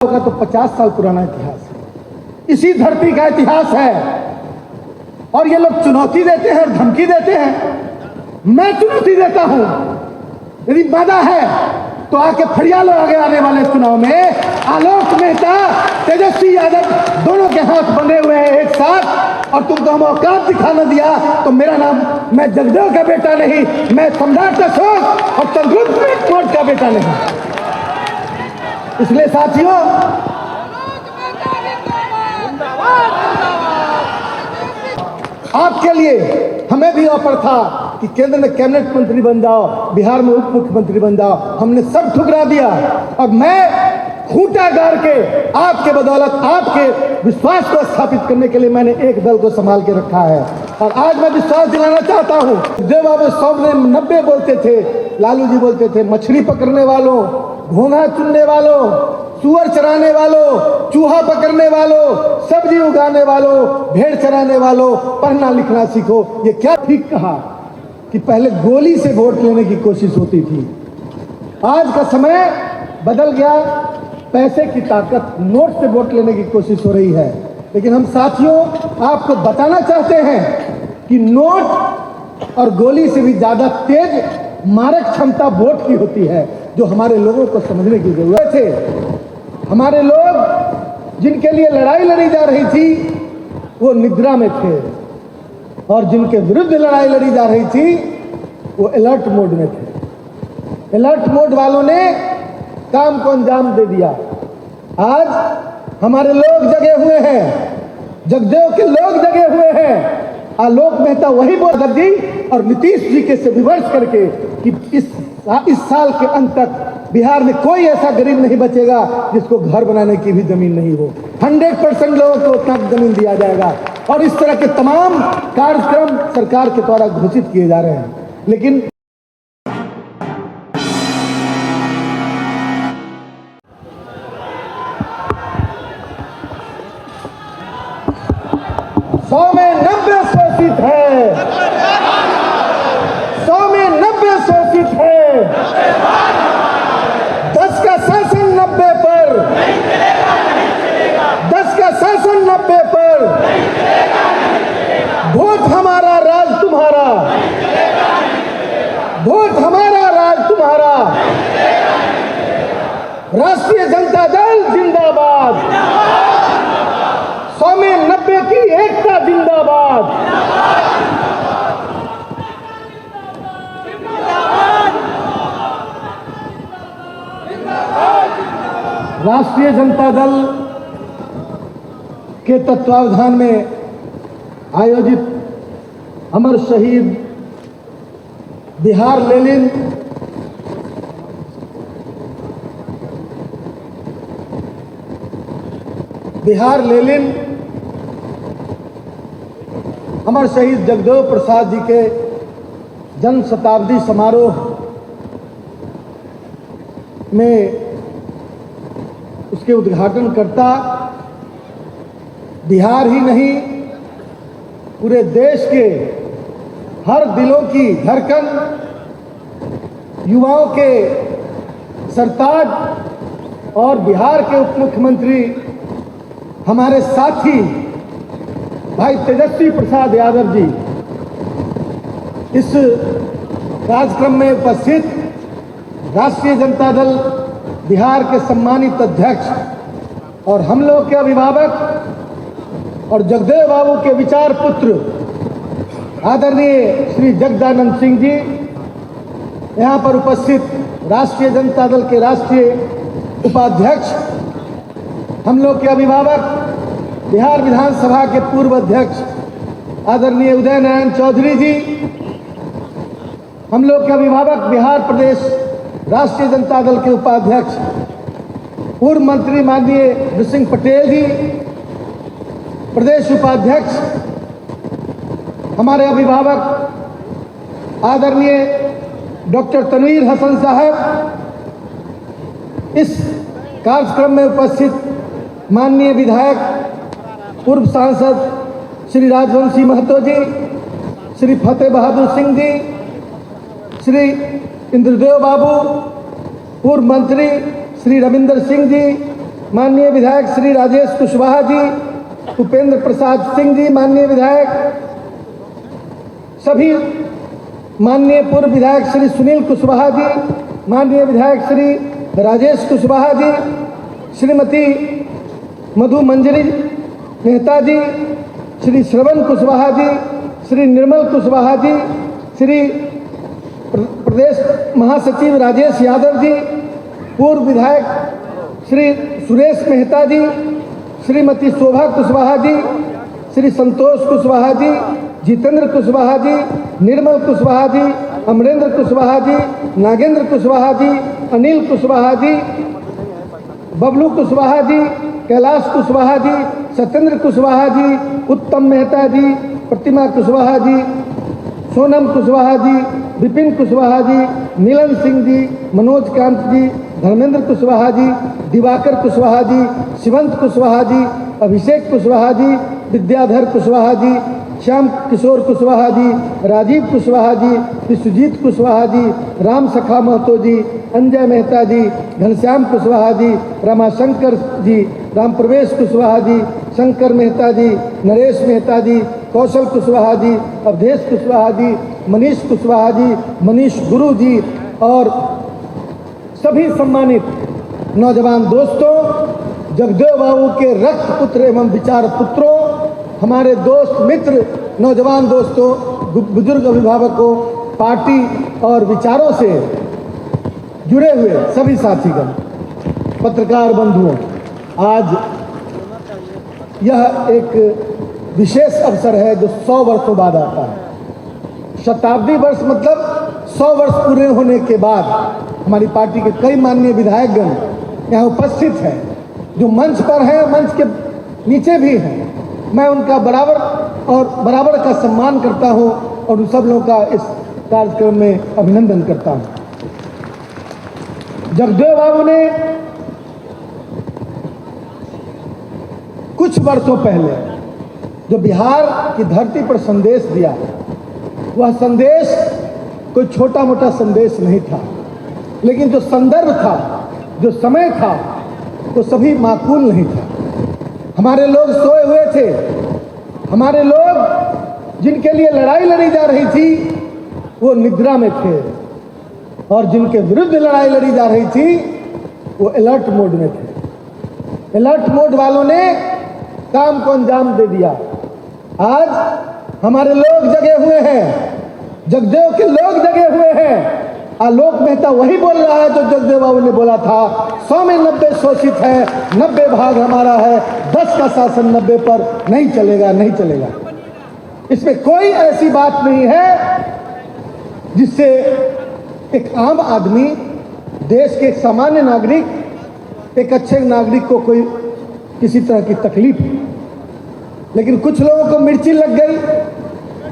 का तो 50 साल पुराना इतिहास है, इसी धरती का इतिहास है। और ये लोग चुनौती देते हैं और धमकी देते हैं। मैं चुनौती देता हूं, यदि वादा है तो आके फरिया लो आगे आने वाले चुनाव में। आलोक मेहता, तेजस्वी यादव दोनों के हाथ बंधे हुए हैं एक साथ, और तुमको हम औकात दिखाना दिया तो मेरा नाम, मैं जगदेव का बेटा नहीं, मैं सम्राट अशोक और चंद्रगुप्त का बेटा नहीं। इसलिए साथियों, आपके लिए हमें भी ऑफर था कि केंद्र में कैबिनेट मंत्री बन जाओ, बिहार में उप मुख्यमंत्री बन जाओ, हमने सब ठुकरा दिया। और मैं खूंटा गाड़ के आपके बदौलत आपके विश्वास को स्थापित करने के लिए मैंने एक दल को संभाल के रखा है। और आज मैं विश्वास दिलाना चाहता हूं, जो बाबू 100 में 90 बोलते थे, लालू जी बोलते थे मछली पकड़ने वालों, घोंघा चुनने वालों, सुअर चराने वालों, चूहा पकड़ने वालों, सब्जी उगाने वालों, भेड़ चराने वालों, पढ़ना लिखना सीखो। ये क्या ठीक कहा कि पहले गोली से वोट लेने की कोशिश होती थी। आज का समय बदल गया, पैसे की ताकत, नोट से वोट लेने की कोशिश हो रही है। लेकिन हम साथियों आपको बताना चाहते हैं कि नोट और गोली से भी ज्यादा तेज मारक क्षमता वोट की होती है, जो हमारे लोगों को समझने की जरूरत है। हमारे लोग जिनके लिए लड़ाई लड़ी जा रही थी वो निद्रा में थे, और जिनके विरुद्ध लड़ाई लड़ी जा रही थी वो अलर्ट मोड में थे। अलर्ट मोड वालों ने काम को अंजाम दे दिया। आज हमारे लोग जगे हुए हैं, जगदेव के लोग जगे हुए हैं। आलोक मेहता वही बोल जी और नीतीश जी के से विमर्श करके कि इस साल के अंत तक बिहार में कोई ऐसा गरीब नहीं बचेगा जिसको घर बनाने की भी जमीन नहीं हो। 100% लोगों को उतना जमीन दिया जाएगा। और इस तरह के तमाम कार्यक्रम सरकार के द्वारा घोषित किए जा रहे हैं। लेकिन सौ में 90 शोषित है, 100 में 90 शोषित है, 10 का शासन 90 पर, 10 का शासन 90 पर, वोट हमारा राज तुम्हारा, वोट हमारा राज तुम्हारा। राष्ट्रीय जनता दल जिंदाबाद, 100 में 90 की एकता जिंदाबाद। राष्ट्रीय जनता दल के तत्वावधान में आयोजित अमर शहीद बिहार लेनिन अमर शहीद जगदेव प्रसाद जी के जन्म शताब्दी समारोह में उसके उद्घाटनकर्ता बिहार ही नहीं पूरे देश के हर दिलों की धड़कन, युवाओं के सरताज और बिहार के उप मुख्यमंत्री हमारे साथी भाई तेजस्वी प्रसाद यादव जी इस कार्यक्रम में उपस्थित राष्ट्रीय जनता दल बिहार के सम्मानित अध्यक्ष और हम लोग के अभिभावक और जगदेव बाबू के विचार पुत्र आदरणीय श्री जगदानंद सिंह जी, यहाँ पर उपस्थित राष्ट्रीय जनता दल के राष्ट्रीय उपाध्यक्ष, हम लोग के अभिभावक बिहार विधानसभा के पूर्व अध्यक्ष आदरणीय उदय नारायण चौधरी जी, हम लोग के अभिभावक बिहार प्रदेश राष्ट्रीय जनता दल के उपाध्यक्ष पूर्व मंत्री माननीय नृसिंह पटेल जी, प्रदेश उपाध्यक्ष हमारे अभिभावक आदरणीय डॉक्टर तनवीर हसन साहब, इस कार्यक्रम में उपस्थित माननीय विधायक पूर्व सांसद श्री राजवंशी महतो जी, श्री फतेह बहादुर सिंह जी, श्री इंद्रदेव बाबू, पूर्व मंत्री श्री रविंदर सिंह जी, माननीय विधायक श्री राजेश कुशवाहा जी, उपेंद्र प्रसाद सिंह जी माननीय विधायक, सभी माननीय पूर्व विधायक श्री सुनील कुशवाहा जी, माननीय विधायक श्री राजेश कुशवाहा जी, श्रीमती मधु मंजरी मेहता जी, श्री श्रवण कुशवाहा जी, श्री निर्मल कुशवाहा जी, श्री प्रदेश महासचिव राजेश यादव जी, पूर्व विधायक श्री सुरेश मेहता जी, श्रीमती शोभा कुशवाहा जी, श्री संतोष कुशवाहा जी, जितेंद्र कुशवाहा जी, निर्मल कुशवाहा जी, अमरेंद्र कुशवाहा जी, नागेंद्र कुशवाहा जी, अनिल कुशवाहा जी, बबलू कुशवाहा जी, कैलाश कुशवाहा जी, सत्येंद्र कुशवाहा जी, उत्तम मेहता जी, प्रतिमा कुशवाहा जी, सोनम कुशवाहा जी, विपिन कुशवाहा जी, मिलन सिंह जी, मनोज कांत जी, धर्मेंद्र कुशवाहा जी, दिवाकर कुशवाहा जी, शिवंत कुशवाहा जी, अभिषेक कुशवाहा जी, विद्याधर कुशवाहा जी, श्याम किशोर कुशवाहा जी, राजीव कुशवाहा जी, विश्वजीत कुशवाहा जी, राम सखा महतो जी, अंजय मेहता जी, घनश्याम कुशवाहा जी, रमाशंकर जी, राम प्रवेश कुशवाहा जी, शंकर मेहता जी, नरेश मेहता जी, कौशल कुशवाहा जी, अवधेश कुशवाहा जी, मनीष कुशवाहा जी, मनीष गुरु जी और सभी सम्मानित नौजवान दोस्तों, जगदेव बाबू के रक्त पुत्र एवं विचार पुत्रों, हमारे दोस्त मित्र, नौजवान दोस्तों, बुजुर्ग अभिभावकों, पार्टी और विचारों से जुड़े हुए सभी साथीगण, पत्रकार बंधुओं, आज यह एक विशेष अवसर है जो 100 वर्षों बाद आता है। शताब्दी वर्ष मतलब 100 वर्ष पूरे होने के बाद हमारी पार्टी के कई माननीय विधायकगण यहाँ उपस्थित हैं, जो मंच पर हैं, मंच के नीचे भी हैं। मैं उनका बराबर का सम्मान करता हूँ और उन सब लोगों का इस कार्यक्रम में अभिनंदन करता हूँ। जगदेव बाबू ने कुछ वर्षों पहले जो बिहार की धरती पर संदेश दिया, वह संदेश कोई छोटा मोटा संदेश नहीं था, लेकिन जो संदर्भ था, जो समय था, वो सभी माकूल नहीं था। हमारे लोग सोए हुए थे, हमारे लोग जिनके लिए लड़ाई लड़ी जा रही थी वो निद्रा में थे, और जिनके विरुद्ध लड़ाई लड़ी जा रही थी वो अलर्ट मोड में थे। अलर्ट मोड वालों ने काम को अंजाम दे दिया। आज हमारे लोग जगे हुए हैं, जगदेव के लोग जगे हुए हैं। आलोक मेहता वही बोल रहा है जो जगदेव बाबू ने बोला था, 100 में 90 शोषित है, 90 भाग हमारा है, 10 का शासन 90 पर नहीं चलेगा, नहीं चलेगा। इसमें कोई ऐसी बात नहीं है जिससे एक आम आदमी, देश के एक सामान्य नागरिक, एक अच्छे नागरिक को कोई किसी तरह की तकलीफ। लेकिन कुछ लोगों को मिर्ची लग गई।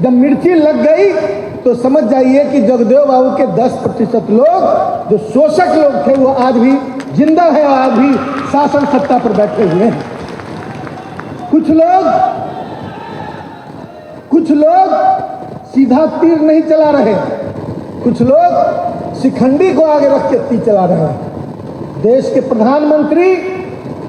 जब मिर्ची लग गई तो समझ जाइए कि जगदेव बाबू के 10% लोग जो शोषक लोग थे वो आज भी जिंदा है और आज भी शासन सत्ता पर बैठे हुए हैं। कुछ लोग सीधा तीर नहीं चला रहे, कुछ लोग शिखंडी को आगे रख के तीर चला रहे हैं। देश के प्रधानमंत्री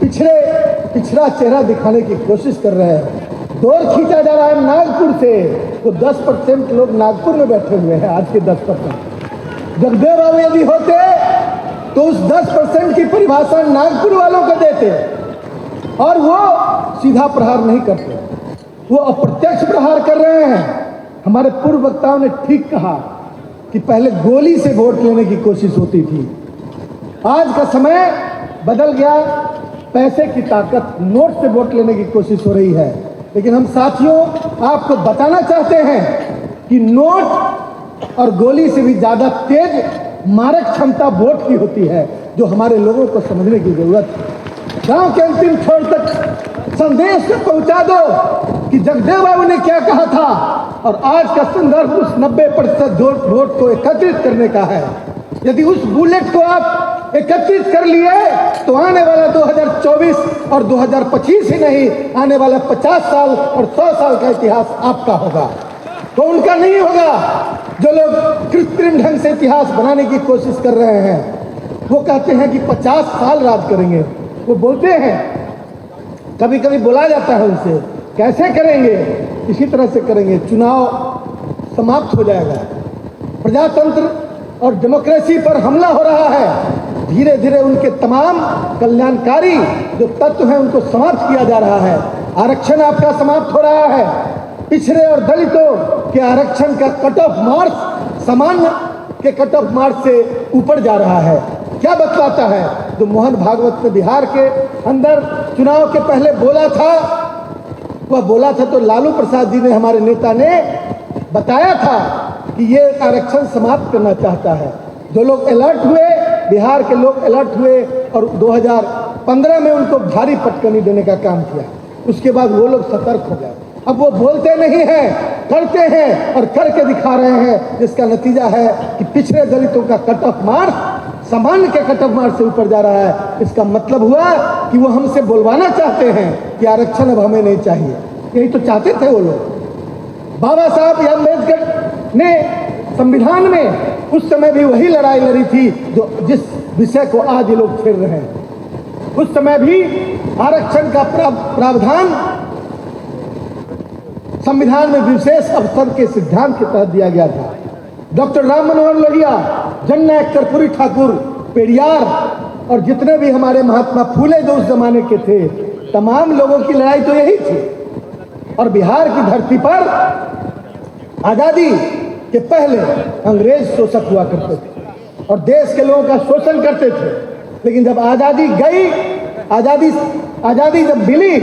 पिछड़ा चेहरा दिखाने की कोशिश कर रहे हैं। दौर खींचा जा रहा है नागपुर से, तो 10% लोग नागपुर में बैठे हुए हैं। आज के 10% जगदेव बाबू यदि होते तो उस 10% की परिभाषा नागपुर वालों को देते, और वो सीधा प्रहार नहीं करते, वो अप्रत्यक्ष प्रहार कर रहे हैं। हमारे पूर्व वक्ताओं ने ठीक कहा कि पहले गोली से वोट लेने की कोशिश होती थी। आज का समय बदल गया, पैसे की ताकत, नोट से वोट लेने की कोशिश हो रही है। लेकिन हम साथियों आपको बताना चाहते हैं कि नोट और गोली से भी ज्यादा तेज मारक क्षमता वोट की होती है, जो हमारे लोगों को समझने की जरूरत है। गांव के अंतिम छोर तक संदेश से पहुंचा दो कि जगदेव बाबू ने क्या कहा था, और आज का संदर्भ उस 90% वोट को एकत्रित करने का है। यदि उस बुलेट को आप एकत्रित कर लिए तो आने वाला 2024 और 2025 ही नहीं, आने वाला 50 साल और 100 साल का इतिहास आपका होगा, तो उनका नहीं होगा। जो लोग कृत्रिम ढंग से इतिहास बनाने की कोशिश कर रहे हैं, वो कहते हैं कि 50 साल राज करेंगे। वो बोलते हैं, कभी कभी बोला जाता है उनसे, कैसे करेंगे? इसी तरह से करेंगे, चुनाव समाप्त हो जाएगा, प्रजातंत्र और डेमोक्रेसी पर हमला हो रहा है। धीरे धीरे उनके तमाम कल्याणकारी जो तत्व हैं उनको समाप्त किया जा रहा है। आरक्षण आपका समाप्त हो रहा है। पिछड़े और दलितों के आरक्षण का कट ऑफ मार्क्स सामान्य के कट ऑफ मार्क्स से ऊपर जा रहा है। क्या बतलाता है? जो मोहन भागवत ने बिहार के अंदर चुनाव के पहले बोला था, वह बोला था तो लालू प्रसाद जी ने, हमारे नेता ने बताया था कि ये आरक्षण समाप्त करना चाहता है। जो लोग अलर्ट हुए, बिहार के लोग अलर्ट हुए और 2015 में उनको भारी पटकनी देने का काम किया। उसके बाद वो लोग सतर्क हो गए। अब वो बोलते नहीं हैं, करते हैं और करके दिखा रहे हैं, जिसका नतीजा है कि पिछड़े दलितों का कट ऑफ मार्क्स सामान्य के कट ऑफ मार्क्स से ऊपर जा रहा है। इसका मतलब हुआ कि वो हमसे बुलवाना चाहते हैं कि आरक्षण अब हमें नहीं चाहिए। यही तो चाहते थे वो लोग। बाबा साहब अम्बेडकर ने संविधान में उस समय भी वही लड़ाई लड़ी थी जो जिस विषय को आज ये लोग छेड़ रहे हैं। उस समय भी आरक्षण का प्रावधान संविधान में विशेष अवसर के सिद्धांत के तहत दिया गया था। डॉक्टर राम मनोहर लोहिया, जननायक कर्पूरी ठाकुर, पेरियार और जितने भी हमारे महात्मा फूले जो उस जमाने के थे, तमाम लोगों की लड़ाई तो यही थी। और बिहार की धरती पर आजादी के पहले अंग्रेज शोषक हुआ करते थे और देश के लोगों का शोषण करते थे। लेकिन जब आजादी गई, आजादी जब मिली,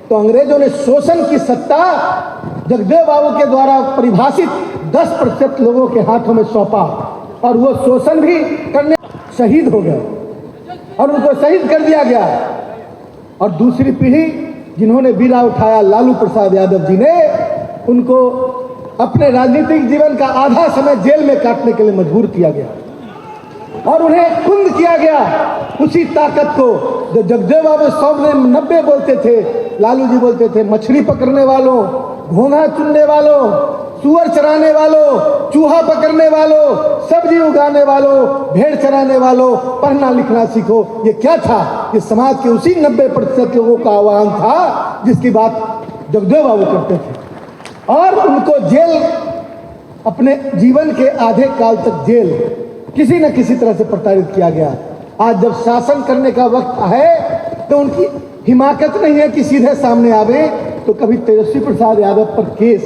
तो अंग्रेजों ने शोषण की सत्ता जगदेव बाबू के द्वारा परिभाषित 10% लोगों के हाथों में सौंपा और वो शोषण भी करने शहीद हो गए और उनको शहीद कर दिया गया। और दूसरी पीढ़ी जिन्होंने बीड़ा उठाया, लालू प्रसाद यादव जी ने, उनको अपने राजनीतिक जीवन का आधा समय जेल में काटने के लिए मजबूर किया गया और उन्हें कुंद किया गया उसी ताकत को जो जगदेव बाबू 100 में 90 बोलते थे। लालू जी बोलते थे मछली पकड़ने वालों, घोंघा चुनने वालों, सुअर चराने वालों, चूहा पकड़ने वालों, सब्जी उगाने वालों, भेड़ चराने वालों, पढ़ना लिखना सीखो। ये क्या था? ये समाज के उसी 90% लोगों का आह्वान था जिसकी बात जगदेव बाबू करते थे। और उनको जेल, अपने जीवन के आधे काल तक जेल किसी न किसी तरह से प्रताड़ित किया गया। आज जब शासन करने का वक्त है तो उनकी हिमाकत नहीं है कि सीधे सामने आवे। तो कभी तेजस्वी प्रसाद यादव पर केस,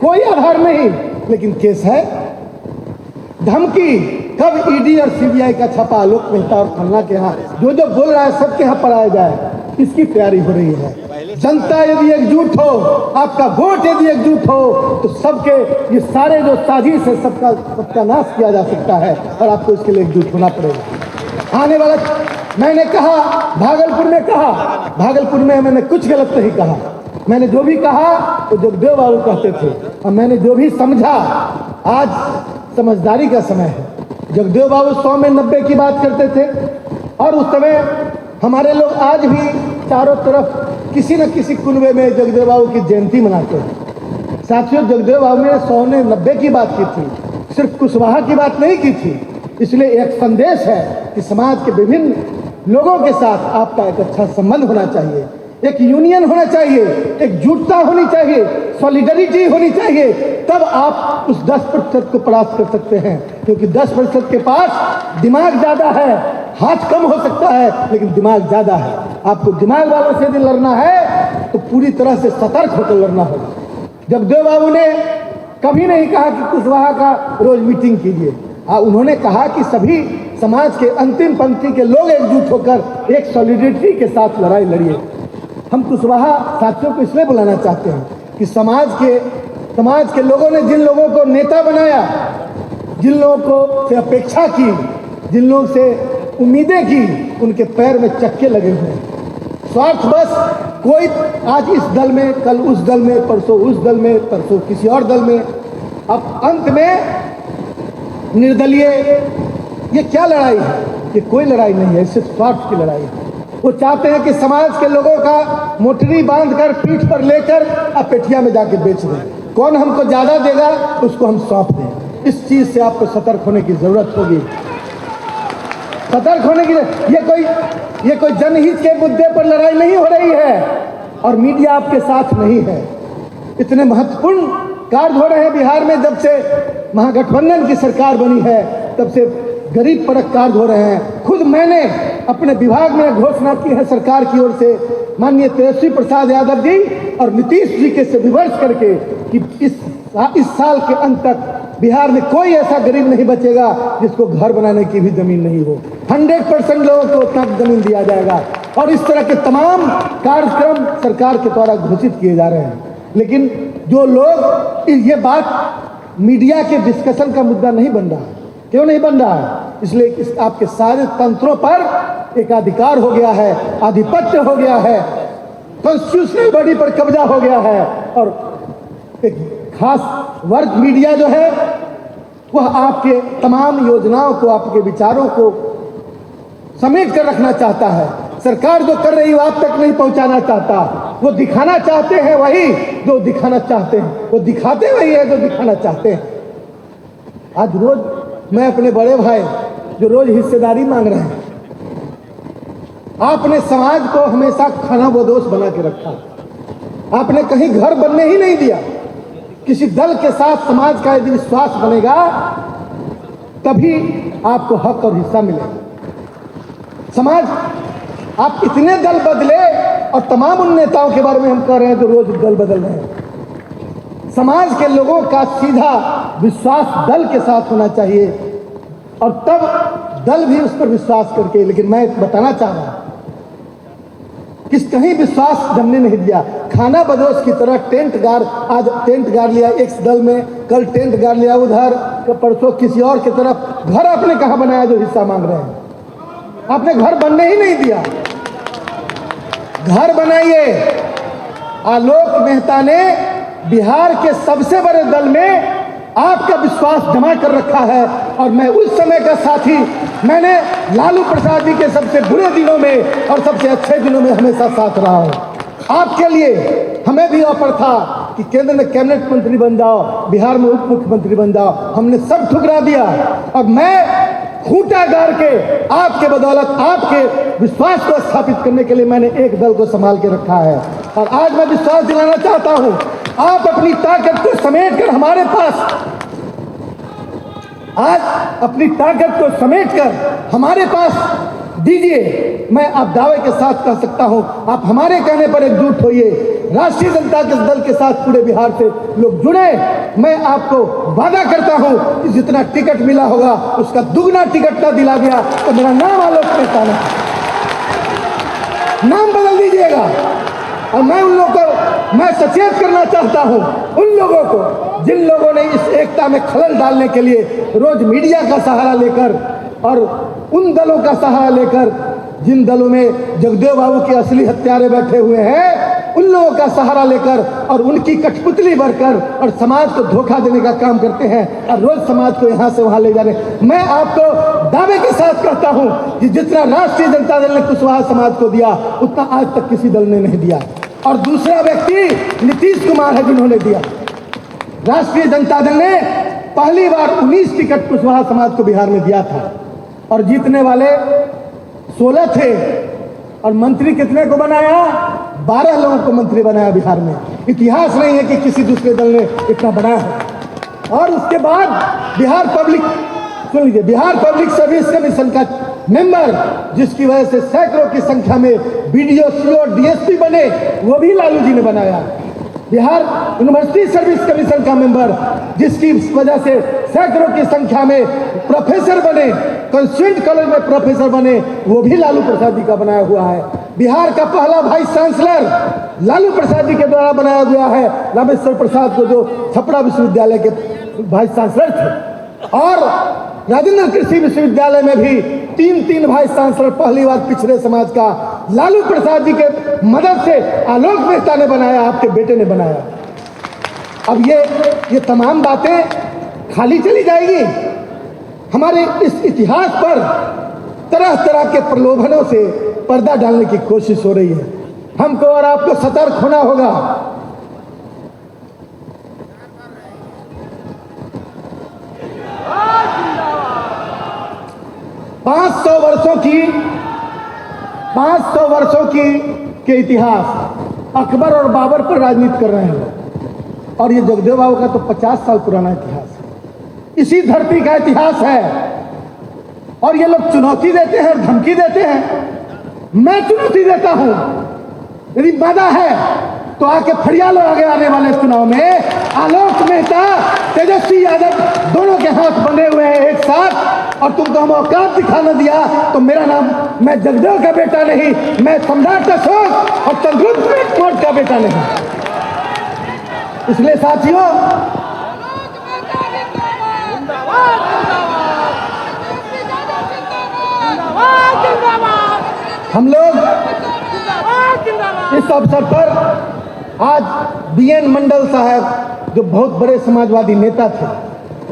कोई आधार नहीं, लेकिन केस है। धमकी, कब ईडी और सीबीआई का छापा आलोक मेहता और खन्ना के यहाँ, जो जो बोल रहा है सबके यहाँ पढ़ाया जाए, इसकी तैयारी हो रही है। जनता यदि एकजुट हो, आपका वोट यदि एकजुट हो, तो सबके ये सारे जो साजिश है सबका नाश किया जा सकता है और आपको इसके लिए एकजुट होना पड़ेगा। आने वाला, मैंने कहा भागलपुर में मैंने कुछ गलत नहीं कहा। मैंने जो भी कहा तो जगदेव बाबू कहते थे और मैंने जो भी समझा, आज समझदारी का समय है। जगदेव बाबू 100 में 90 की बात करते थे और उस समय हमारे लोग आज भी चारों तरफ किसी न किसी कुनबे में जगदेव बाबू की जयंती मनाते हैं। साथियों, जगदेव बाबू ने 100 में 90 की बात की थी, सिर्फ कुशवाहा की बात नहीं की थी। इसलिए एक संदेश है कि समाज के विभिन्न लोगों के साथ आपका एक अच्छा संबंध होना चाहिए, एक यूनियन होना चाहिए, एकजुटता होनी चाहिए, सॉलिडरिटी होनी चाहिए। तब आप उस 10% को परास्त कर सकते हैं, क्योंकि 10% के पास दिमाग ज़्यादा है, हाथ कम हो सकता है लेकिन दिमाग ज़्यादा है। आपको दिमाग वालों से यदि लड़ना है तो पूरी तरह से सतर्क होकर लड़ना होगा। जगदेव बाबू ने कभी नहीं कहा कि कुशवाहा का रोज मीटिंग कीजिए। उन्होंने कहा कि सभी समाज के अंतिम पंक्ति के लोग एकजुट होकर एक सॉलिडरिटी के साथ लड़ाई लड़िए। हम कुशवाहा साथियों को इसलिए बुलाना चाहते हैं कि समाज के लोगों ने जिन लोगों को नेता बनाया, जिन लोगों को से अपेक्षा की, जिन लोगों से उम्मीदें की, उनके पैर में चक्के लगे हुए हैं। स्वार्थ बस, कोई आज इस दल में, कल उस दल में, परसों उस दल में, परसों किसी और दल में। अब अंत में निर्दलीय, ये क्या लड़ाई है? ये कोई लड़ाई नहीं है, सिर्फ स्वार्थ की लड़ाई है। वो चाहते हैं कि समाज के लोगों का मोटरी बांधकर पीठ पर लेकर अब पेठिया में जाके बेच दें। कौन हमको ज़्यादा देगा उसको हम सौंप दें। इस चीज़ से आपको सतर्क होने की ज़रूरत होगी। सतर्क होने की ये कोई जनहित के मुद्दे पर लड़ाई नहीं हो रही है और मीडिया आपके साथ नहीं है। इतने महत्वपूर्ण कार्य हो रहे हैं बिहार में। जब से महागठबंधन की सरकार बनी है तब से गरीब परक कार्य हो रहे हैं। खुद मैंने अपने विभाग में घोषणा की है सरकार की ओर से, माननीय तेजस्वी प्रसाद यादव जी और नीतीश जी के से विमर्श करके कि इस साल के अंत तक बिहार में कोई ऐसा गरीब नहीं बचेगा जिसको घर बनाने की भी जमीन नहीं हो। 100% लोगों को उतना जमीन दिया जाएगा और इस तरह के तमाम कार्यक्रम सरकार के द्वारा घोषित किए जा रहे हैं। लेकिन जो लोग ये बात मीडिया के डिस्कशन का मुद्दा नहीं बन रहा है। क्यों नहीं बन रहा है? इसलिए आपके सारे तंत्रों पर एकाधिकार हो गया है, आधिपत्य हो गया है, कॉन्स्टिट्यूशनल बॉडी पर कब्जा हो गया है और एक खास वर्ग मीडिया जो है वह आपके तमाम योजनाओं को, आपके विचारों को समेट कर रखना चाहता है। सरकार जो कर रही है आप तक नहीं पहुंचाना चाहता। वो दिखाना चाहते हैं वही जो दिखाना चाहते हैं, वो दिखाते वही है जो दिखाना चाहते हैं। आज रोज मैं अपने बड़े भाई जो रोज हिस्सेदारी मांग रहे हैं, आपने समाज को हमेशा खाना बदोश बना के रखा। आपने कहीं घर बनने ही नहीं दिया। किसी दल के साथ समाज का यदि विश्वास बनेगा तभी आपको हक और हिस्सा मिलेगा। समाज आप इतने दल बदले और तमाम उन नेताओं के बारे में हम कह रहे हैं जो रोज दल बदल रहे हैं। समाज के लोगों का सीधा विश्वास दल के साथ होना चाहिए और तब दल भी उस पर विश्वास करके। लेकिन मैं बताना चाह रहा हूं किस कहीं विश्वास जमने नहीं दिया। खाना बदोश की तरह टेंट गार, आज टेंट गार लिया एक दल में, कल टेंट गार लिया उधर, परसों किसी और की तरफ। घर आपने कहाँ बनाया जो हिस्सा मांग रहे हैं? आपने घर बनने ही नहीं दिया। घर बनाइए। आलोक मेहता ने बिहार के सबसे बड़े दल में आपका विश्वास जमा कर रखा है और मैं उस समय का साथी, मैंने लालू प्रसाद जी के सबसे बुरे दिनों में और सबसे अच्छे दिनों में हमेशा साथ रहा हूं। आपके लिए हमें भी ऑफर था कि केंद्र में कैबिनेट मंत्री बन जाओ, बिहार में उप मुख्यमंत्री बन जाओ। हमने सब ठुकरा दिया और मैं खूंटा गाड़ के आपके बदौलत, आपके विश्वास को स्थापित करने के लिए मैंने एक दल को संभाल के रखा है। और आज मैं विश्वास दिलाना चाहता हूं, आप अपनी ताकत को समेट कर हमारे पास, आज अपनी ताकत को समेट कर हमारे पास दीजिए। मैं आप दावे के साथ कह सकता हूं, आप हमारे कहने पर एकजुट होइए। राष्ट्रीय जनता के दल के साथ पूरे बिहार से लोग जुड़े। मैं आपको वादा करता हूं कि जितना टिकट मिला होगा उसका दुगना टिकट ना दिला गया तो मेरा नाम आलोक मेहता नहीं, नाम बदल दीजिएगा। और मैं उन लोगों को मैं सचेत करना चाहता हूं, उन लोगों को जिन लोगों ने इस एकता में खलल डालने के लिए रोज मीडिया का सहारा लेकर और उन दलों का सहारा लेकर, जिन दलों में जगदेव बाबू के असली हत्यारे बैठे हुए हैं, उन लोगों का सहारा लेकर और उनकी कठपुतली बनकर और समाज को धोखा देने का काम करते हैं और रोज समाज को यहाँ से वहाँ ले जा रहे हैं। मैं आपको दावे के साथ कहता हूँ कि जितना राष्ट्रीय जनता दल ने कुशवाहा समाज को दिया उतना आज तक किसी दल ने नहीं दिया। और दूसरा व्यक्ति नीतीश कुमार है जिन्होंने दिया। राष्ट्रीय जनता दल ने पहली बार 19 टिकट कुशवाहा समाज को बिहार में दिया था और जीतने वाले 16 थे और मंत्री कितने को बनाया? 12 लोगों को मंत्री बनाया बिहार में। इतिहास नहीं है कि किसी दूसरे दल ने इतना बनाया है। और उसके बाद बिहार पब्लिक सर्विस कमीशन का मेंबर, जिसकी वजह से सैकड़ों की संख्या में बीडीओ, सीओ, डीएसपी बने, वो भी लालू जी ने बनाया। बिहार यूनिवर्सिटी सर्विस कमीशन का मेंबर, जिसकी वजह से सैकड़ों की संख्या में प्रोफेसर बने, कंस्टिट्यूएंट कॉलेज में प्रोफेसर बने, वो भी लालू प्रसाद जी का बनाया हुआ है। बिहार का पहला वाइस चांसलर लालू प्रसाद जी के द्वारा बनाया गया है, रामेश्वर प्रसाद को, जो छपरा विश्वविद्यालय के वाइस चांसलर थे। और राजेंद्र कृषि विश्वविद्यालय में भी 3 वाइस चांसलर पहली बार पिछड़े समाज का लालू प्रसाद जी के मदद से आलोक मेहता ने बनाया, आपके बेटे ने बनाया। अब ये तमाम बातें खाली चली जाएगी। हमारे इस इतिहास पर तरह तरह के प्रलोभनों से पर्दा डालने की कोशिश हो रही है। हमको और आपको सतर्क होना होगा। 500 वर्षों की के इतिहास अकबर और बाबर पर राजनीति कर रहे हैं, और ये जगदेव बाबू का तो 50 साल पुराना इतिहास है, इसी धरती का इतिहास है। और ये लोग चुनौती देते हैं और धमकी देते हैं। मैं चुनौती देता हूं, यदि वादा है तो आके फरियाल आगे आने वाले चुनाव में आलोक मेहता, तेजस्वी यादव दोनों के हाथ बंधे हुए हैं एक साथ, और तुमको हम औकात दिखाना दिया तो मेरा नाम, मैं जगदेव का बेटा नहीं, मैं सम्राट अशोक और चंद्रगुप्त मौर्य का बेटा नहीं। इसलिए साथियों, हम लोग इस अवसर पर आज बीएन मंडल साहब, जो बहुत बड़े समाजवादी नेता थे,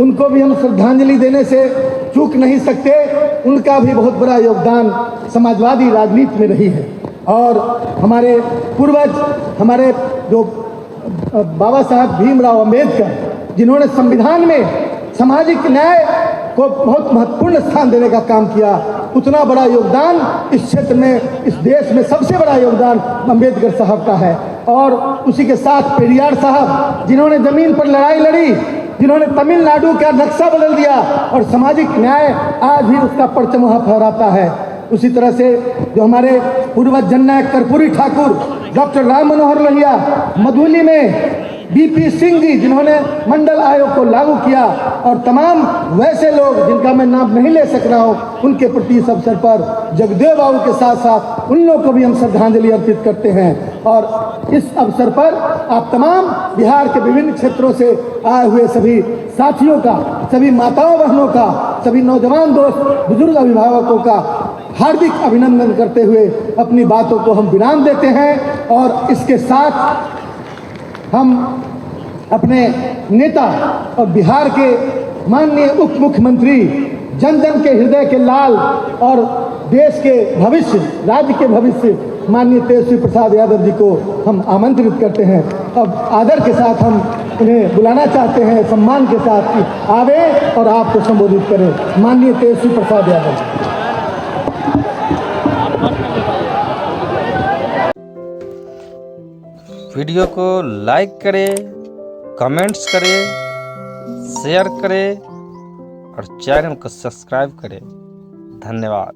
उनको भी हम श्रद्धांजलि देने से चूक नहीं सकते। उनका भी बहुत बड़ा योगदान समाजवादी राजनीति में रही है। और हमारे पूर्वज, हमारे जो बाबा साहब भीमराव अंबेडकर, जिन्होंने संविधान में सामाजिक न्याय को बहुत महत्वपूर्ण स्थान देने का काम किया, उतना बड़ा योगदान इस क्षेत्र में, इस देश में सबसे बड़ा योगदान अंबेडकर साहब का है। और उसी के साथ पेरियार साहब, जिन्होंने जमीन पर लड़ाई लड़ी, जिन्होंने तमिलनाडु का नक्शा बदल दिया और सामाजिक न्याय आज भी उसका परचम वहाँ फहराता है। उसी तरह से जो हमारे पूर्वज जननायक कर्पूरी ठाकुर, डॉक्टर राम मनोहर लोहिया, मधुबनी में बीपी सिंह जी, जिन्होंने मंडल आयोग को लागू किया, और तमाम वैसे लोग जिनका मैं नाम नहीं ले सक रहा हूँ, उनके प्रति इस अवसर पर जगदेव बाबू के साथ साथ उन लोगों को भी हम श्रद्धांजलि अर्पित करते हैं। और इस अवसर पर आप तमाम बिहार के विभिन्न क्षेत्रों से आए हुए सभी साथियों का, सभी माताओं बहनों का, सभी नौजवान दोस्त, बुजुर्ग अभिभावकों का हार्दिक अभिनंदन करते हुए अपनी बातों को हम विराम देते हैं। और इसके साथ हम अपने नेता और बिहार के माननीय उप मुख्यमंत्री, जन जन के हृदय के लाल और देश के भविष्य, राज्य के भविष्य, माननीय तेजस्वी प्रसाद यादव जी को हम आमंत्रित करते हैं। अब आदर के साथ हम उन्हें बुलाना चाहते हैं, सम्मान के साथ कि आवे और आपको संबोधित करें। माननीय तेजस्वी प्रसाद यादव। वीडियो को लाइक करें, कमेंट्स करें, शेयर करें और चैनल को सब्सक्राइब करें। धन्यवाद।